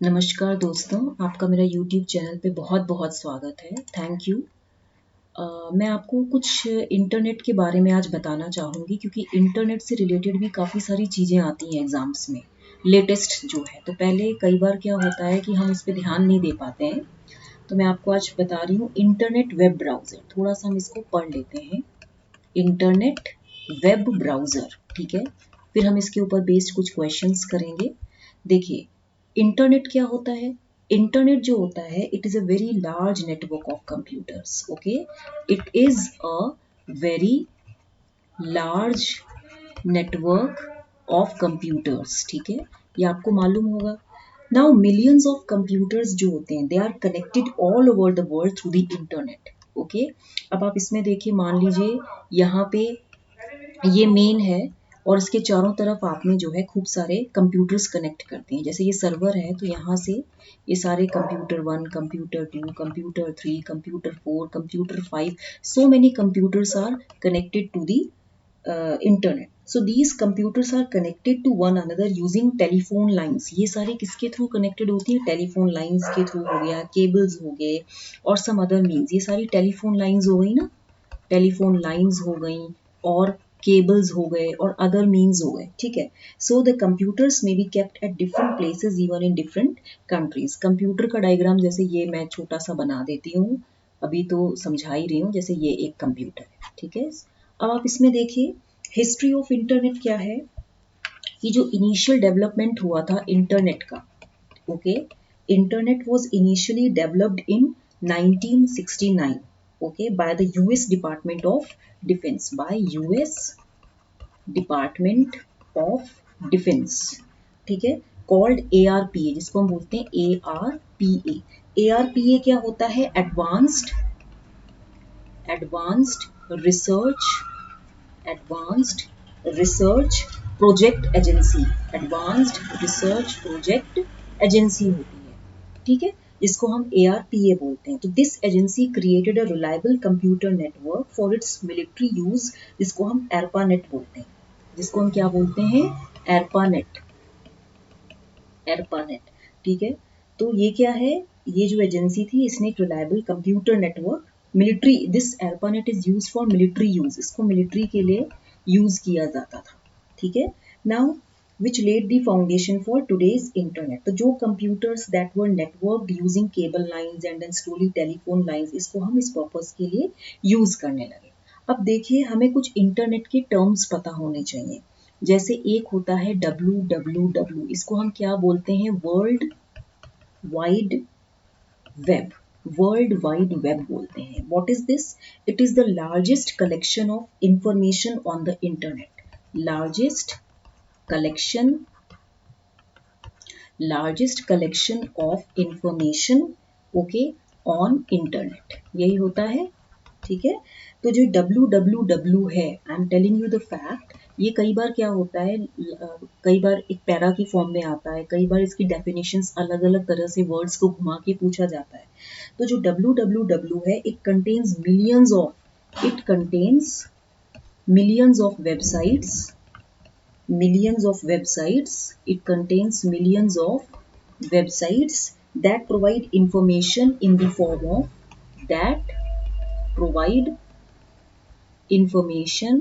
नमस्कार दोस्तों, आपका मेरा YouTube चैनल पे बहुत बहुत स्वागत है। Thank you. मैं आपको कुछ इंटरनेट के बारे में आज बताना चाहूँगी क्योंकि इंटरनेट से रिलेटेड भी काफ़ी सारी चीज़ें आती हैं एग्ज़ाम्स में, लेटेस्ट जो है। तो पहले कई बार क्या होता है कि हम इस पे ध्यान नहीं दे पाते हैं। तो मैं आपको आज बता रही हूँ इंटरनेट वेब ब्राउज़र। थोड़ा-सा हम इसको पढ़ लेते हैं। इंटरनेट वेब ब्राउज़र, ठीक है? फिर हम इसके ऊपर बेस्ड कुछ क्वेश्चंस करेंगे। देखिए, इंटरनेट क्या होता है? इंटरनेट जो होता है, it is a very large network of computers, okay? It is a very large network of computers, ठीक है? ये आपको मालूम होगा। नाउ मिलियंस ऑफ कंप्यूटर्स जो होते हैं, they are connected all over the world through the internet, okay? अब आप इसमें देखिए, मान लीजिए यहाँ पे ये मेन है और इसके चारों तरफ आपने जो है खूब सारे कंप्यूटर्स कनेक्ट करते हैं। जैसे ये सर्वर है तो यहाँ से ये सारे computer 1, computer 2, computer 3, computer 4, computer 5, so many computers are connected to the internet. So these computers are connected to one another using telephone lines. ये सारे किसके थ्रू कनेक्टेड होती है? टेलीफोन लाइंस के थ्रू हो गया, केबल्स हो गए और सम अदर मीन्स। ये सारी टेलीफोन लाइंस हो गई ना, टेलीफोन लाइंस हो गई और केबल्स हो गए और अदर मीन्स हो गए, ठीक है? सो द कंप्यूटर्स में be kept at different places even in different countries. Computer का डायग्राम जैसे ये मैं छोटा सा बना देती हूँ, अभी तो समझा ही रही हूँ। जैसे ये एक कंप्यूटर है, ठीक है? अब आप इसमें देखिए हिस्ट्री ऑफ इंटरनेट क्या है कि जो इनिशियल डेवलपमेंट हुआ था इंटरनेट का, okay? Internet was initially developed in 1969, okay, by the US Department of Defense, by US Department of Defense, ठीक है? कॉल्ड ARPA, जिसको हम बोलते हैं ARPA। ARPA क्या होता है? Advanced research project agency. Advanced research project agency होती है, ठीक है? जिसको हम ARPA बोलते हैं। तो this agency created a reliable computer network for its military use, जिसको हम एरपानेट बोलते हैं। जिसको हम क्या बोलते हैं? एरपानेट। एरपानेट, ठीक है? तो ये क्या है? ये जो एजेंसी थी, इसने एक reliable computer network military, this ARPANET is use for military use, इसको मिलिट्री के लिए यूज किया जाता था, ठीक है? Now which laid the foundation for today's internet. तो जो computers that were networked using cable lines and then slowly telephone lines, इसको हम इस पर्पस के लिए यूज करने लगे। अब देखिए, हमें कुछ इंटरनेट के टर्म्स पता होने चाहिए। जैसे एक होता है www, इसको हम क्या बोलते हैं? World wide web. World wide web बोलते हैं। What is this? It is the largest collection of information on the internet. Largest collection of information, okay, on internet, यही होता है, ठीक है? तो जो www है, I am telling you the fact, ये कई बार क्या होता है, कई बार एक पैरा की फॉर्म में आता है, कई बार इसकी डेफिनेशंस अलग अलग तरह से वर्ड्स को घुमा के पूछा जाता है। तो जो www है, it contains millions of websites, it contains millions of websites that provide information in the form of provide information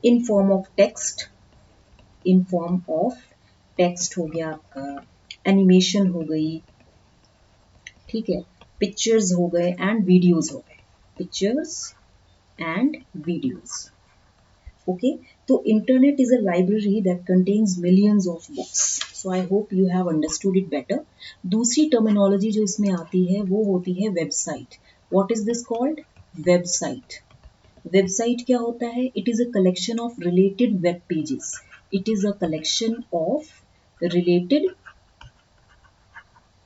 in form of text, हो गया आपका, एनिमेशन हो गई, ठीक है? पिक्चर्स हो गए एंड वीडियोस हो गए, pictures and videos, okay? So internet is a library that contains millions of books, so I hope you have understood it better. दूसरी terminology जो इसमें आती है वो होती है website. What is this called? Website. Website क्या होता है? It is a collection of related web pages. It is a collection of related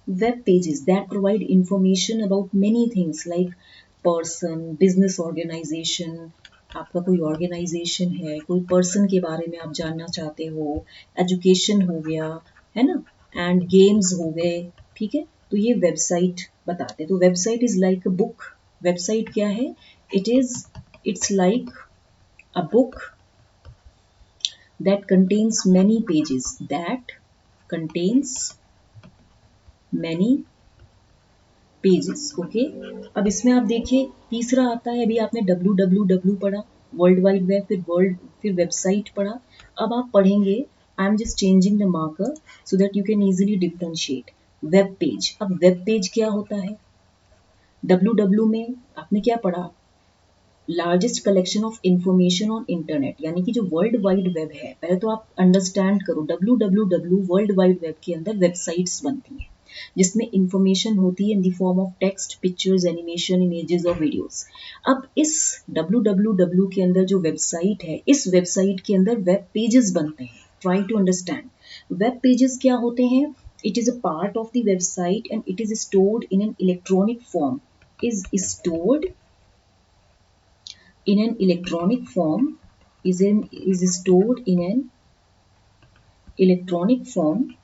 web pages that provide information about many things like person, business organization, आपका कोई organisation है, कोई person के बारे में आप जानना चाहते हो, एजुकेशन हो गया, है ना, एंड गेम्स हो गए, ठीक है? तो ये वेबसाइट बताते हैं। तो website is like a book. Website क्या है? It's like a book that contains many pages, that contains many pages. Okay, अब इसमें आप देखिए तीसरा आता है, अभी आपने www पढ़ा, वर्ल्ड वाइड वेब, फिर वेबसाइट पढ़ा। अब आप पढ़ेंगे, I am just changing the marker so that you can easily differentiate. Web page, अब वेब पेज क्या होता है? www में आपने क्या पढ़ा? Largest collection of information on internet, यानी कि जो वर्ल्ड वाइड वेब है, पहले तो आप अंडरस्टैंड करो, www वर्ल्ड वाइड वेब के अंदर वेबसाइट्स बनती हैं जिसमें इंफॉर्मेशन होती है in the form of text, pictures, animation, images और वीडियोस। अब इस www के अंदर जो वेबसाइट है, इस वेबसाइट के अंदर वेब पेजेस बनते हैं। Try to understand web pages क्या होते हैं। It is a part of the website and it is stored in an electronic form, is stored in an electronic form, is stored in an electronic form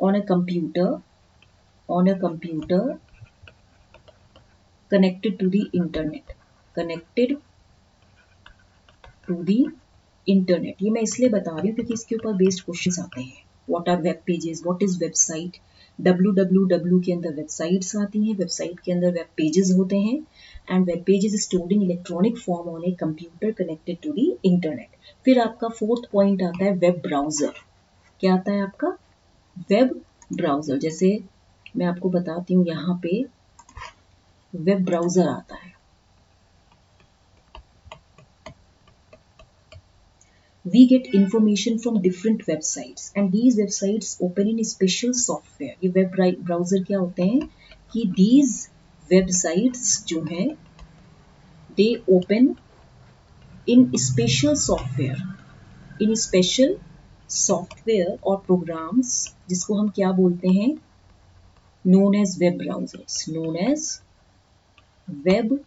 on a computer, on a computer connected to the internet, connected to the internet। ये मैं इसलिए बता रही हूँ क्योंकि इसके ऊपर based questions आते हैं। What are web pages, what is website. www के अंदर वेबसाइट्स आती हैं, वेबसाइट के अंदर वेब पेजेस होते हैं, and web pages stored in electronic form on a computer connected to the internet. फिर आपका फोर्थ पॉइंट आता है वेब ब्राउजर। क्या आता है आपका? Web browser. जैसे मैं आपको बताती हूँ, यहाँ पे वेब ब्राउजर आता है। We get information from different websites and these websites open in special software। ये वेब ब्राउजर क्या होते हैं कि these websites जो हैं they open in special software, in special software और programs जिसको हम क्या बोलते हैं? known as web browsers, known as web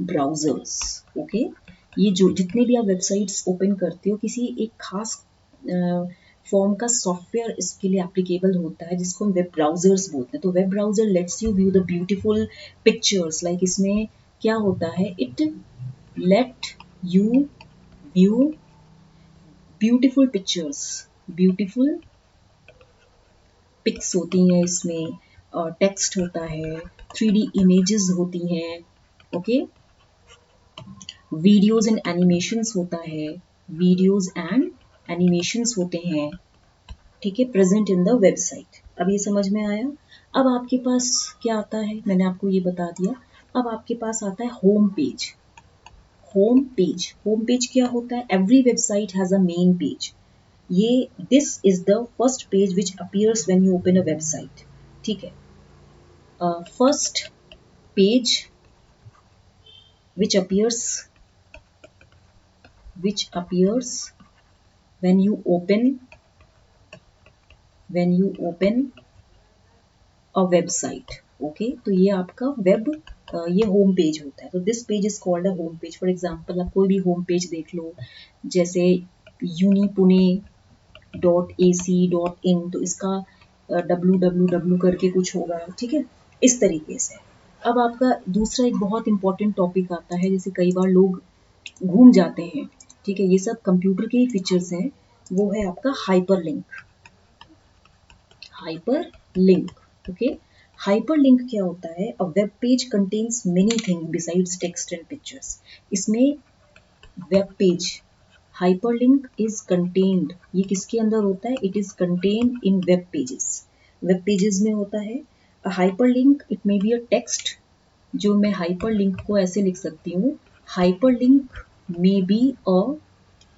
browsers. Okay, ये जो जितने भी आप वेबसाइट्स ओपन करते हो, किसी एक खास फॉर्म का सॉफ्टवेयर इसके लिए एप्लीकेबल होता है जिसको हम वेब ब्राउजर्स बोलते हैं। तो web browser lets you view the beautiful pictures, like इसमें क्या होता है, it let you view beautiful pictures, beautiful pics होती हैं इसमें, और टेक्स्ट होता है, 3D इमेजेस होती हैं, ओके, वीडियोज एंड एनिमेशंस होता है, वीडियोज एंड एनिमेशंस होते हैं, ठीक है, प्रेजेंट इन द वेबसाइट। अब ये समझ में आया। अब आपके पास क्या आता है, मैंने आपको ये बता दिया। अब आपके पास आता है home page. Home page, home page क्या होता है? Every website has a main page. ये this is the first page which appears when you open a website, ठीक है। First page which appears when you open a website, okay, तो ये आपका web ये होम पेज होता है। तो this page is called a home page. For example आप कोई भी होम पेज देख लो, जैसे unipune.ac.in, तो इसका www करके कुछ होगा, ठीक है, इस तरीके से। अब आपका दूसरा एक बहुत इंपॉर्टेंट टॉपिक आता है, जैसे कई बार लोग घूम जाते हैं, ठीक है, ये सब कंप्यूटर के ही फीचर्स हैं, वो है आपका हाइपरलिंक। हाइपरलिंक, ओके, हाइपरलिंक क्या होता है? A web page contains many things besides text and pictures. इसमें web page hyperlink is contained, ये किसके अंदर होता है? It is contained in web pages, web pages में होता है। A hyperlink it may be a text, जो मैं हाइपरलिंक को ऐसे लिख सकती हूँ, hyperlink may be a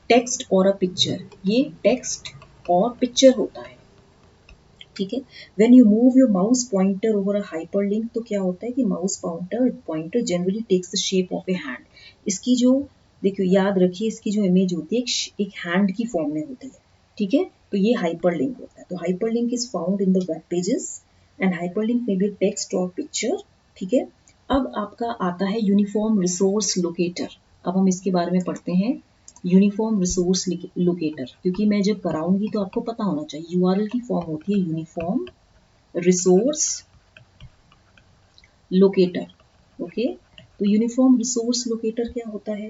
text और अ पिक्चर, ये टेक्स्ट और पिक्चर होता है, ठीक है। When you move your mouse pointer over a hyperlink, तो क्या होता है कि mouse pointer generally takes the shape of a hand. इसकी जो, देखियो याद रखिए, इसकी जो इमेज होती है एक हैंड की फॉर्म में होती है, ठीक है, तो ये हाइपरलिंक होता है। तो hyperlink is found in the web pages and hyperlink में बी टेक्स्ट और पिक्चर, ठीक है। अब आपका आता है यूनिफॉर्म रिसोर्स लोकेटर। अब हम इसके बारे में पढ़ते हैं, यूनिफॉर्म रिसोर्स लोकेटर, क्योंकि मैं जब कराऊंगी तो आपको पता होना चाहिए। यूआरएल की फॉर्म होती है यूनिफॉर्म रिसोर्स लोकेटर, ओके। तो यूनिफॉर्म रिसोर्स लोकेटर क्या होता है?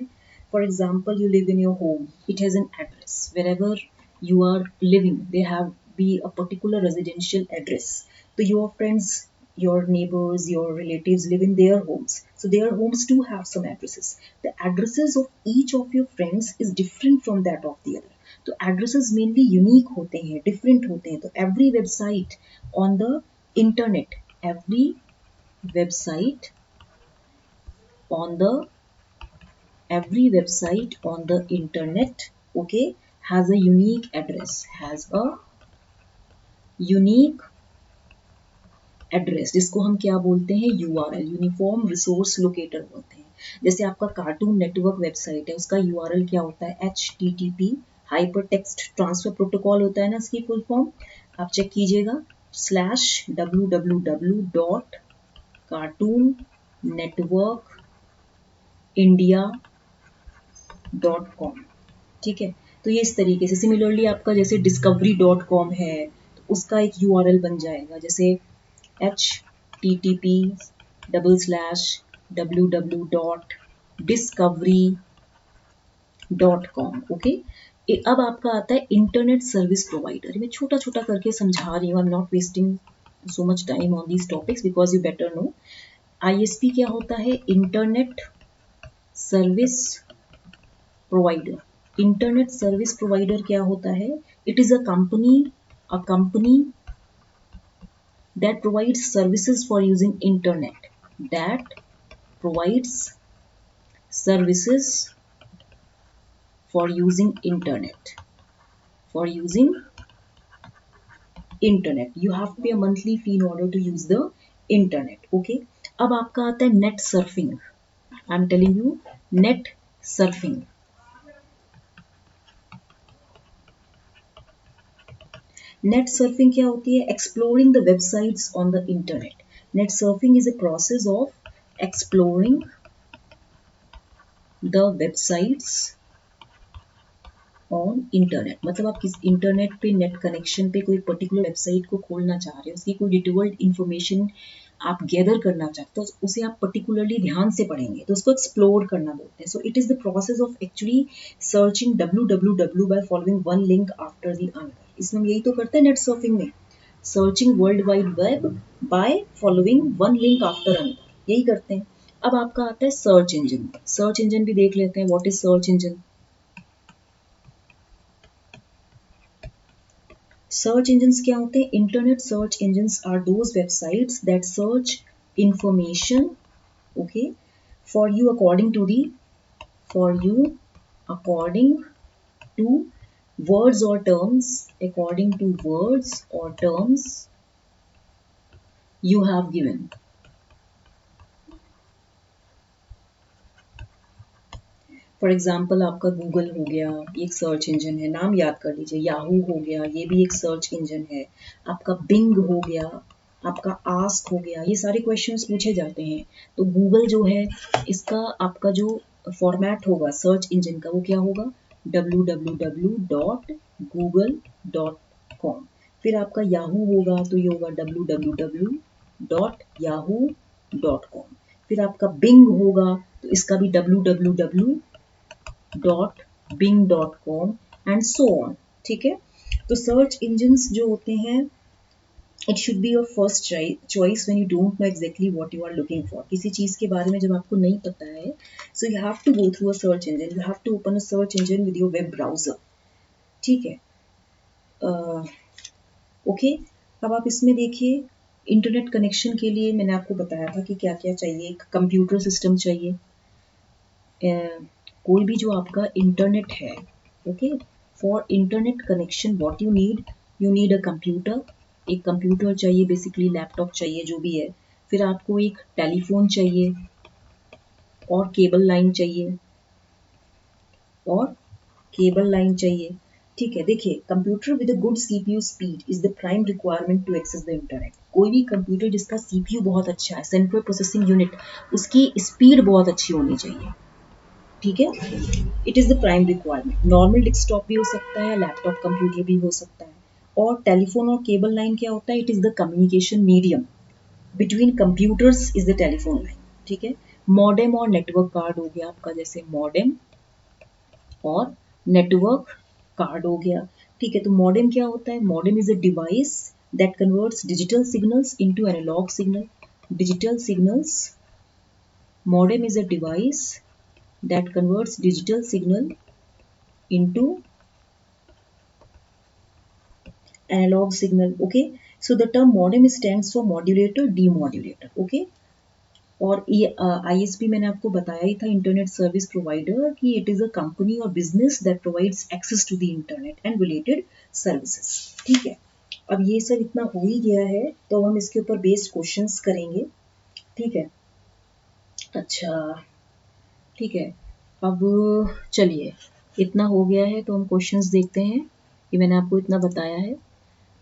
For example, you live in your home, it has an address, wherever you are living, they have be a particular residential address. So your friends, your neighbors, your relatives live in their homes. So their homes too have some addresses. The addresses of each of your friends is different from that of the other. तो addresses mainly unique होते हैं, different होते हैं. तो every website on the internet, every website on the every website on the internet, okay, has a unique address, has a unique address, जिसको हम क्या बोलते हैं, यूआरएल, यूनिफॉर्म रिसोर्स लोकेटर बोलते हैं. जैसे आपका कार्टून नेटवर्क वेबसाइट है, उसका यूआरएल क्या होता है, HTTP, hyper text transfer protocol होता है ना इसकी फुल फॉर्म. आप चेक कीजिएगा, www.cartoonnetworkindia.com. ठीक है. तो ये इस तरीके से, सिमिलरली आपका जैसे discovery.com है, तो उसका एक यूआरएल बन जाएगा, जैसे http://www.discovery.com. ओके. अब आपका आता है इंटरनेट सर्विस प्रोवाइडर. मैं छोटा छोटा करके समझा रही हूँ, I am not wasting so much time on these topics because you better know. ISP क्या होता है, internet service provider. Internet service provider क्या होता है, it is a company that provides services for using internet, that provides services for using internet, for using internet. You have to pay a monthly fee in order to use the internet. Okay. अब आपका आता है net surfing. I am telling you, net surfing. Net surfing क्या होती है, exploring the websites on the internet. Net surfing is a process of exploring the websites on internet. मतलब आप किस इंटरनेट पे, नेट कनेक्शन पे कोई पर्टिकुलर वेबसाइट को खोलना चाह रहे हो, उसकी कोई डिटेल्ड इन्फॉर्मेशन आप गैदर करना चाहते हो, तो उसे आप पर्टिकुलरली ध्यान से पढ़ेंगे, तो उसको एक्सप्लोर करना बोलते हैं. So it is the process of actually searching www by following one link after the another. इसमें हम यही तो करते हैं नेट सर्फिंग में, searching world wide web by following one link after another, यही करते हैं. अब आपका आता है सर्च इंजन. सर्च इंजन भी देख लेते हैं, what is search engine. Search engines क्या होते हैं, internet search engines are those websites that search information, okay, for you according to the, for you according to words or terms, according to words or terms you have given. For example आपका Google हो गया, ये एक search engine है, नाम याद कर लीजिए. याहू हो गया, ये भी एक सर्च इंजन है. आपका बिंग हो गया, आपका आस्क हो गया, ये सारे क्वेश्चंस पूछे जाते हैं. तो गूगल जो है, इसका आपका जो फॉर्मेट होगा सर्च इंजन का, वो क्या होगा, www.google.com. फिर आपका याहू होगा, तो ये होगा www.yahoo.com. फिर आपका बिंग होगा, तो इसका भी www.bing.com एंड सो ऑन. ठीक है. तो सर्च इंजन्स जो होते हैं, it should be your first choice when you don't know exactly what you are looking for. किसी चीज के बारे में जब आपको नहीं पता है, so you have to go through a search engine, you have to open a search engine with your web browser. ठीक है. ओके. अब आप इसमें देखिए, इंटरनेट कनेक्शन के लिए मैंने आपको बताया था कि क्या क्या चाहिए. एक कंप्यूटर सिस्टम चाहिए. कोई भी जो आपका इंटरनेट है, okay, for internet connection what you need a computer. एक कंप्यूटर चाहिए, बेसिकली लैपटॉप चाहिए, जो भी है. फिर आपको एक टेलीफोन चाहिए और केबल लाइन चाहिए, और केबल लाइन चाहिए. ठीक है. देखिए, computer with a good CPU speed is the prime requirement to access the internet. कोई भी कंप्यूटर जिसका सीपीयू बहुत अच्छा है, सेंट्रल प्रोसेसिंग यूनिट, उसकी स्पीड बहुत अच्छी होनी चाहिए. ठीक है. It is the prime requirement. Normal desktop भी हो सकता है, लैपटॉप कंप्यूटर भी हो सकता है. और टेलीफोन और केबल लाइन क्या होता है, it is the communication medium between computers is the telephone line. ठीक है. मॉडेम और नेटवर्क कार्ड हो गया आपका, जैसे मॉडेम और नेटवर्क कार्ड हो गया. ठीक है, तो मॉडेम क्या होता है? Modem is a device that converts digital signals into analog signal. Digital signals, modem is a device that converts digital signal into analog signal. Okay, so the term modem stands for modulator demodulator. Okay, और ये ISP मैंने आपको बताया ही था, internet service provider, कि it is a company और business that provides access to the internet and related services. ठीक है, अब ये सब इतना हो ही गया है तो हम इसके ऊपर बेस्ड क्वेश्चंस करेंगे। ठीक है, अच्छा ठीक है, अब चलिए, इतना हो गया है तो हम क्वेश्चंस देखते हैं। ये मैंने आपको इतना बताया है।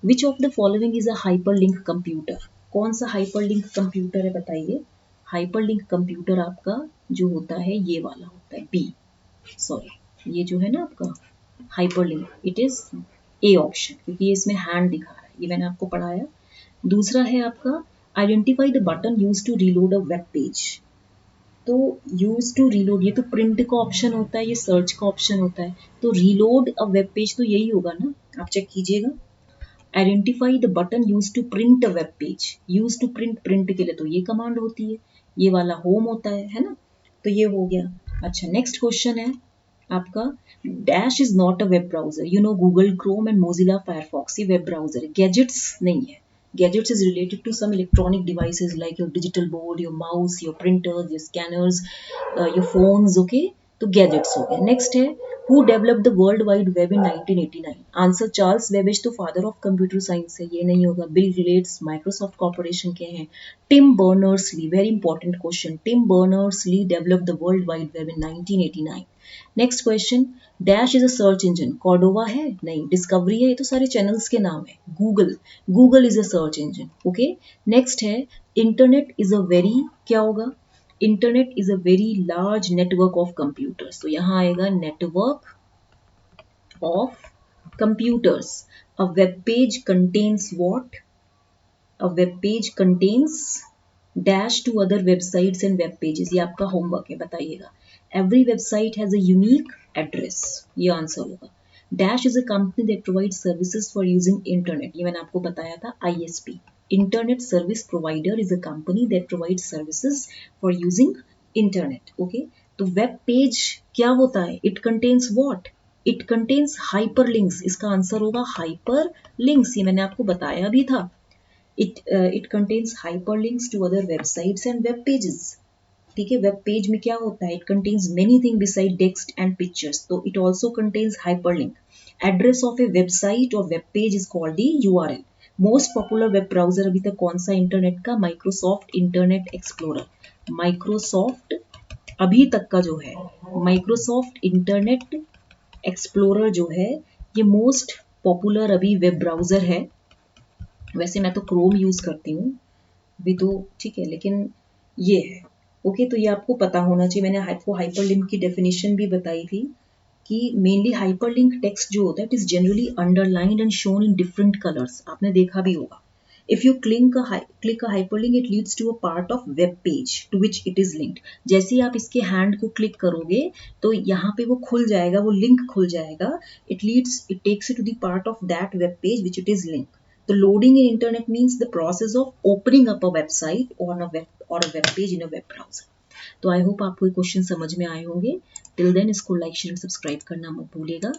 Which of the following is a hyperlink computer? कौन सा हाइपरलिंक कंप्यूटर है बताइए? हाइपरलिंक कंप्यूटर आपका जो होता है ये वाला होता है, बी, सॉरी ये जो है ना आपका hyperlink, it is A option, क्योंकि ये इसमें हैंड दिखा रहा है, ये मैंने आपको पढ़ाया। दूसरा है आपका identify the button use to reload a web page. तो यूज टू रीलोड, ये तो प्रिंट का ऑप्शन होता है, ये सर्च का ऑप्शन होता है, तो रीलोड अ वेब पेज तो यही होगा ना, आप चेक कीजिएगा। Identify the button use to print a web page, use to print, print के लिए तो ये कमांड होती है, ये वाला होम होता है ना, तो ये हो गया। अच्छा, नेक्स्ट क्वेश्चन है आपका, dash is not a web browser. You know Google Chrome and Mozilla Firefox, ये वेब ब्राउजर है, गैजेट्स नहीं है। Gadgets is related to some electronic devices like your digital board, your mouse, your printers, your scanners, your phones, okay? तो gadgets हो गए। Next है, who developed the world wide web in 1989? Answer Charles Babbage, तो father of computer science है, ये नहीं होगा। Bill Gates Microsoft corporation के हैं। Tim Berners Lee, very important question, Tim Berners Lee developed the world wide web in 1989। Next question, dash is a search engine, Cordova है नहीं, discovery है, ये तो सारे चैनल्स के नाम है। Google, Google is a search engine, okay. Next है, इंटरनेट इज अ वेरी, क्या होगा? Internet is a very large network of computers, तो यहाँ आएगा network of computers. A web page contains what? A web page contains dash to other websites and web pages, ये आपका homework है, बताइएगा। Every website has a unique address, ये answer होगा। Dash is a company that provide services for using internet, ये मैंने आपको बताया था, ISP, internet service provider is a company that provide services for using internet, okay. तो web page क्या होता है? It contains what? It contains hyperlinks, इसका आंसर होगा हाइपरलिंक्स, ये मैंने आपको बताया भी था। It contains hyperlinks to other websites and web pages. ठीक है, वेब पेज में क्या होता है? It contains many thing beside text and pictures, तो it also contains hyperlink. Address of a website और web page is called the URL। Most popular web browser अभी तक कौन सा इंटरनेट का? Microsoft internet explorer. माइक्रोसॉफ्ट अभी तक का जो है, माइक्रोसॉफ्ट इंटरनेट एक्सप्लोरर जो है, ये मोस्ट पॉपुलर अभी वेब ब्राउजर है। वैसे मैं तो क्रोम यूज करती हूँ भी, तो ठीक है, लेकिन ये है, ओके। तो ये आपको पता होना चाहिए। मैंने आपको हाइपरलिंक की डेफिनेशन भी बताई थी कि मेनली हाइपरलिंक टेक्स्ट जो होता है, it is generally underlined and shown in different colours, आपने देखा भी होगा। If you click a hyperlink, it leads to a part of web page to which it is linked. जैसे ही आप इसके हैंड को क्लिक करोगे तो यहाँ पे वो खुल जाएगा, वो लिंक खुल जाएगा। It takes you to the part of that web page which it is link. तो loading in internet means the process of opening up a website on a web page in a web browser. तो I hope आपको ये question समझ में आए होंगे। Till then इसको like share subscribe करना मत भूलिएगा।